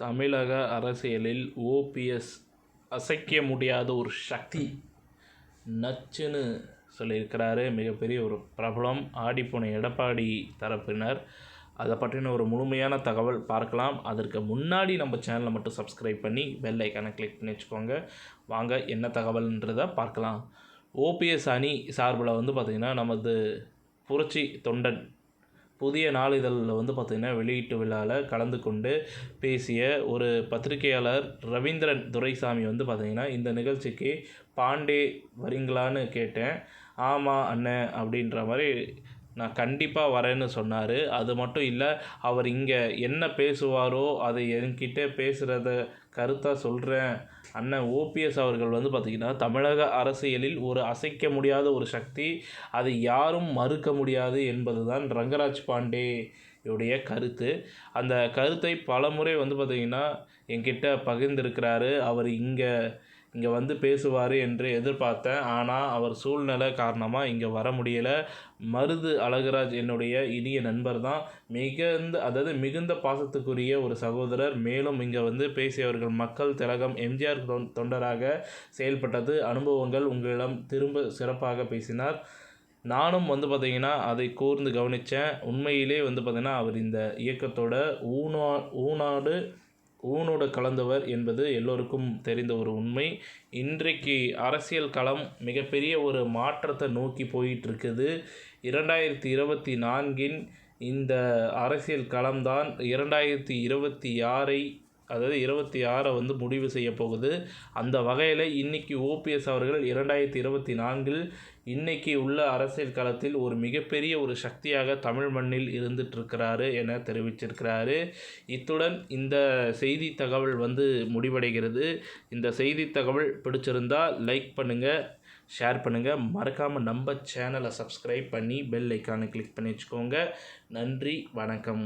தமிழக அரசியலில் ஓபிஎஸ் அசைக்க முடியாத ஒரு சக்தி நச்சுன்னு சொல்லியிருக்கிறாரு. மிகப்பெரிய ஒரு பிரபலம் ஆடிப்போன எடப்பாடி தரப்பினர். அதை பற்றின ஒரு முழுமையான தகவல் பார்க்கலாம். அதற்கு முன்னாடி நம்ம சேனலை மட்டும் சப்ஸ்கிரைப் பண்ணி பெல் ஐக்கானை கிளிக் பண்ணி வச்சுக்கோங்க. வாங்க என்ன தகவல்ன்றதை பார்க்கலாம். ஓபிஎஸ் அணி சார்பில் பார்த்திங்கன்னா நமது புரட்சி தொண்டன் புதிய நாளிதழில் பார்த்திங்கன்னா வெளியீட்டு விழாவில் கலந்து கொண்டு பேசிய ஒரு பத்திரிகையாளர் ரவீந்திரன் துரைசாமி பார்த்திங்கன்னா இந்த நிகழ்ச்சிக்கு பாண்டே வரீங்களான்னு கேட்டேன். ஆமாம் அண்ணன் அப்படின்ற மாதிரி நான் கண்டிப்பாக வரேன்னு சொன்னார். அது மட்டும் இல்லை, அவர் இங்கே என்ன பேசுவாரோ அதை என்கிட்ட பேசுகிறத கருத்தாக சொல்கிறேன். அண்ணன் ஓபிஎஸ் அவர்கள் பார்த்திங்கன்னா தமிழக அரசியலில் ஒரு அசைக்க முடியாத ஒரு சக்தி, அதை யாரும் மறுக்க முடியாது என்பது தான் ரங்கராஜ் பாண்டேயுடைய கருத்து. அந்த கருத்தை பலமுறை பார்த்திங்கன்னா என்கிட்ட பகிர்ந்திருக்கிறாரு. அவர் இங்கே பேசுவார் என்று எதிர்பார்த்தேன். ஆனால் அவர் சூழ்நிலை காரணமாக இங்கே வர முடியலை. மருது அழகுராஜ் என்னுடைய இனிய நண்பர் தான். மிகுந்த பாசத்துக்குரிய ஒரு சகோதரர். மேலும் இங்கே பேசியவர்கள் மக்கள் திலகம் எம்ஜிஆர் தொண்டராக செயல்பட்டது அனுபவங்கள் உங்களிடம் திரும்ப சிறப்பாக பேசினார். நானும் பார்த்திங்கன்னா அதை கூர்ந்து கவனித்தேன். உண்மையிலே பார்த்திங்கன்னா அவர் இந்த இயக்கத்தோட ஊனோடு கலந்தவர் என்பது எல்லோருக்கும் தெரிந்த ஒரு உண்மை. இன்றைக்கு அரசியல் களம் மிகப்பெரிய ஒரு மாற்றத்தை நோக்கி போயிட்டுருக்குது. 2024 இந்த அரசியல் களம்தான் 2026 முடிவு செய்ய போகுது. அந்த வகையில் இன்றைக்கி ஓபிஎஸ் அவர்கள் 2024 இன்றைக்கி உள்ள அரசியல் களத்தில் ஒரு மிகப்பெரிய ஒரு சக்தியாக தமிழ் மண்ணில் இருந்துகிட்ருக்கிறாரு என தெரிவிச்சிருக்கிறாரு. இத்துடன் இந்த செய்தி தகவல் முடிவடைகிறது. இந்த செய்தி தகவல் பிடிச்சிருந்தால் லைக் பண்ணுங்கள், ஷேர் பண்ணுங்கள். மறக்காமல் நம்ம சேனலை சப்ஸ்கிரைப் பண்ணி பெல் ஐக்கானை கிளிக் பண்ணி வச்சுக்கோங்க. நன்றி, வணக்கம்.